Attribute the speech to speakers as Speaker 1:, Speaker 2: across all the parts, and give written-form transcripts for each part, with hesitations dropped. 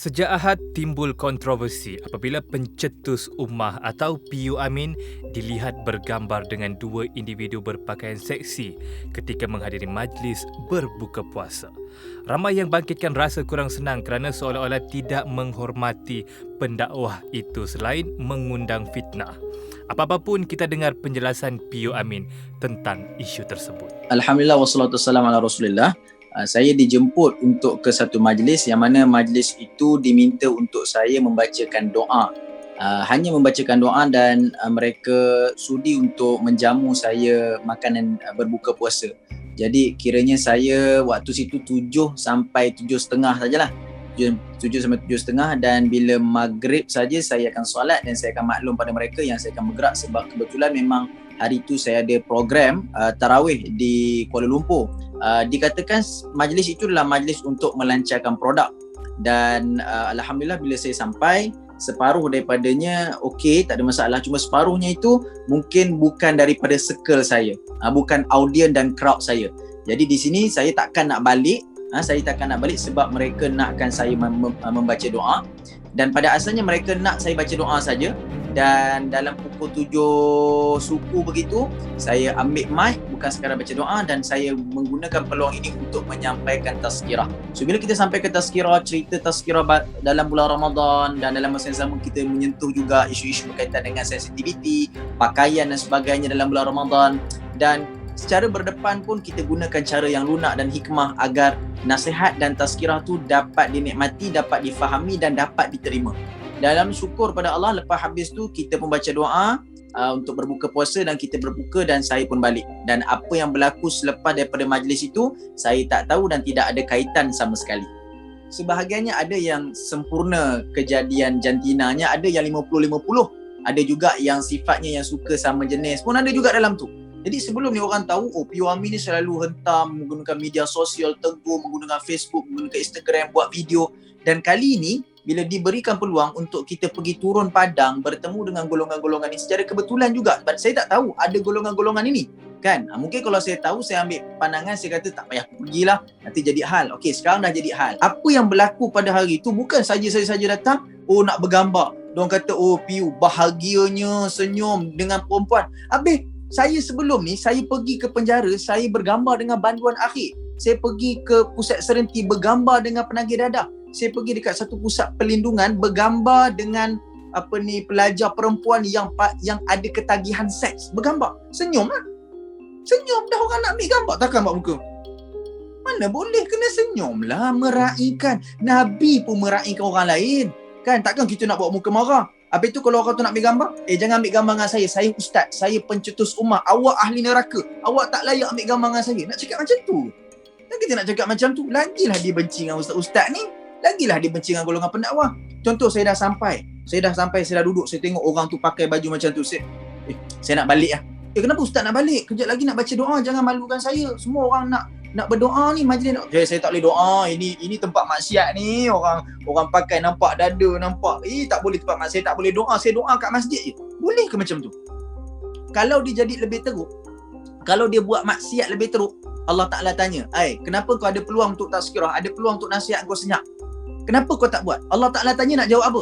Speaker 1: Sejak Ahad timbul kontroversi apabila pencetus ummah atau PU Amin dilihat bergambar dengan dua individu berpakaian seksi ketika menghadiri majlis berbuka puasa. Ramai yang bangkitkan rasa kurang senang kerana seolah-olah tidak menghormati pendakwah itu selain mengundang fitnah. Apa-apa pun kita dengar penjelasan PU Amin tentang isu tersebut.
Speaker 2: Alhamdulillah wassalatu wassalamu ala Rasulillah. Saya dijemput untuk ke satu majlis yang mana majlis itu diminta untuk saya membacakan doa. Hanya membacakan doa dan mereka sudi untuk menjamu saya makanan berbuka puasa. Jadi kiranya saya waktu situ 7 sampai 7.30 sajalah. 7 sampai 7.30 dan bila maghrib saja saya akan solat dan saya akan maklum pada mereka yang saya akan bergerak sebab kebetulan memang hari itu saya ada program tarawih di Kuala Lumpur. Dikatakan majlis itu adalah majlis untuk melancarkan produk dan Alhamdulillah bila saya sampai separuh daripadanya okey, tak ada masalah, cuma separuhnya itu mungkin bukan daripada circle saya, bukan audience dan crowd saya. Jadi di sini saya takkan nak balik, sebab mereka nakkan saya membaca doa dan pada asalnya mereka nak saya baca doa saja. Dan dalam pukul 7 suku begitu, saya ambil mic bukan sekadar baca doa dan saya menggunakan peluang ini untuk menyampaikan tazkirah. So bila kita sampai ke tazkirah, cerita tazkirah dalam bulan Ramadan dan dalam masa yang sama kita menyentuh juga isu-isu berkaitan dengan sensitiviti, pakaian dan sebagainya dalam bulan Ramadan, dan secara berdepan pun kita gunakan cara yang lunak dan hikmah agar nasihat dan tazkirah tu dapat dinikmati, dapat difahami dan dapat diterima. Dalam syukur pada Allah, lepas habis tu kita membaca doa untuk berbuka puasa dan kita berbuka dan saya pun balik. Dan apa yang berlaku selepas daripada majlis itu, saya tak tahu dan tidak ada kaitan sama sekali. Sebahagiannya ada yang sempurna kejadian jantinanya, ada yang 50-50. Ada juga yang sifatnya yang suka sama jenis pun ada juga dalam tu. Jadi sebelum ni orang tahu, PU Amin ni selalu hentam menggunakan media sosial, tegur, menggunakan Facebook, menggunakan Instagram, buat video. Dan kali ini, bila diberikan peluang untuk kita pergi turun padang bertemu dengan golongan-golongan ini secara kebetulan juga, saya tak tahu ada golongan-golongan ini kan. Mungkin kalau saya tahu, saya ambil pandangan, saya kata tak payah pergilah, nanti jadi hal. Okey, sekarang dah jadi hal. Apa yang berlaku pada hari itu bukan saja saya saja datang nak bergambar. Diorang kata PU bahagianya senyum dengan perempuan. Habis saya sebelum ni saya pergi ke penjara, saya bergambar dengan banduan akhir. Saya pergi ke pusat serenti bergambar dengan penagih dadah. Saya pergi dekat satu pusat perlindungan bergambar dengan pelajar perempuan yang ada ketagihan seks. Bergambar. Senyum lah. Senyum dah orang nak ambil gambar. Takkan buat muka. Mana boleh, kena senyum lah. Meraihkan. Nabi pun meraihkan orang lain. Kan takkan kita nak buat muka marah. Habis tu kalau orang tu nak ambil gambar, jangan ambil gambar dengan saya. Saya ustaz. Saya pencetus ummah. Awak ahli neraka. Awak tak layak ambil gambar dengan saya. Nak cakap macam tu. Dan kita nak cakap macam tu, lagilah dia benci dengan ustaz-ustaz ni. Lagilah dia benci dengan golongan pendakwah. Contoh, saya dah sampai, saya dah duduk, saya tengok orang tu pakai baju macam tu. Saya nak balik lah. Kenapa ustaz nak balik? Kejap lagi nak baca doa, jangan malukan saya. Semua orang nak berdoa ni, majlis nak. Saya tak boleh doa. Ini tempat maksiat ni. Orang pakai nampak dada, nampak. Tak boleh tempat maksiat. Saya tak boleh doa. Saya doa kat masjid je. Boleh ke macam tu? Kalau dia jadi lebih teruk, kalau dia buat maksiat lebih teruk, Allah Ta'ala tanya, kenapa kau ada peluang untuk tazkirah, ada peluang untuk nasihat, kau senyap? Kenapa kau tak buat? Allah Ta'ala tanya, nak jawab apa?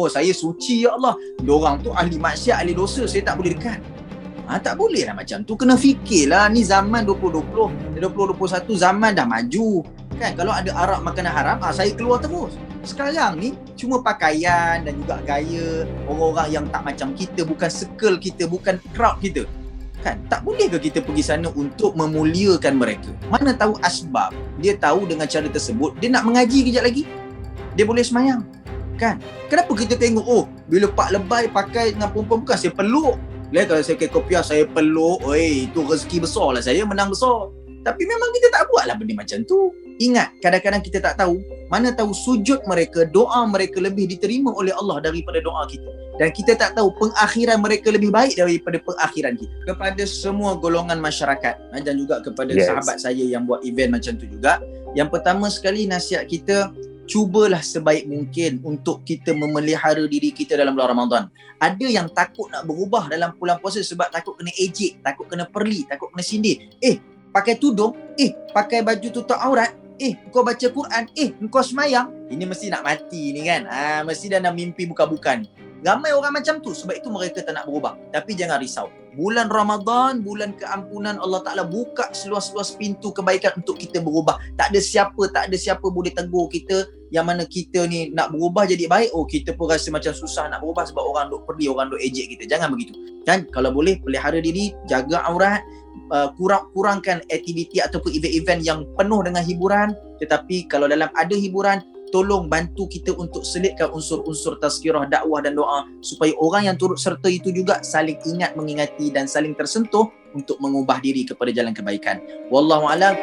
Speaker 2: Saya suci ya Allah. Diorang tu ahli maksiat, ahli dosa, saya tak boleh dekat. Tak boleh lah macam tu. Kena fikirlah, ni zaman 2020, 2021, zaman dah maju. Kan, kalau ada arak makanan haram, saya keluar terus. Sekarang ni, cuma pakaian dan juga gaya orang-orang yang tak macam kita, bukan circle kita, bukan crowd kita. Kan, tak boleh ke kita pergi sana untuk memuliakan mereka? Mana tahu asbab, dia tahu dengan cara tersebut, dia nak mengaji kejap lagi, dia boleh semayang. Kan? Kenapa kita tengok, bila Pak Lebay pakai dengan perempuan, bukan saya peluk. Kalau saya pakai kopiah, saya peluk, itu rezeki besar lah, saya menang besar. Tapi memang kita tak buat lah benda macam tu. Ingat, kadang-kadang kita tak tahu, mana tahu sujud mereka, doa mereka lebih diterima oleh Allah daripada doa kita. Dan kita tak tahu pengakhiran mereka lebih baik daripada pengakhiran kita. Kepada semua golongan masyarakat dan juga kepada sahabat saya yang buat event macam tu juga, yang pertama sekali nasihat kita, cubalah sebaik mungkin untuk kita memelihara diri kita dalam bulan Ramadan. Ada yang takut nak berubah dalam bulan puasa sebab takut kena ejek, takut kena perli, takut kena sindir. Pakai tudung, pakai baju tutup aurat, kau baca Quran, kau semayang. Ini mesti nak mati ni kan. Mesti dah nak mimpi bukan-bukan. Ramai orang macam tu, sebab itu mereka tak nak berubah. Tapi jangan risau. Bulan Ramadan, bulan keampunan, Allah Ta'ala buka seluas-luas pintu kebaikan untuk kita berubah. Tak ada siapa boleh tegur kita yang mana kita ni nak berubah jadi baik. Kita pun rasa macam susah nak berubah sebab orang duk pedih, orang duk ejek kita. Jangan begitu. Kan, kalau boleh pelihara diri, jaga aurat, kurangkan aktiviti ataupun event-event yang penuh dengan hiburan. Tetapi kalau dalam ada hiburan, tolong bantu kita untuk selitkan unsur-unsur tazkirah, dakwah dan doa supaya orang yang turut serta itu juga saling ingat, mengingati dan saling tersentuh untuk mengubah diri kepada jalan kebaikan. Wallahu a'lam.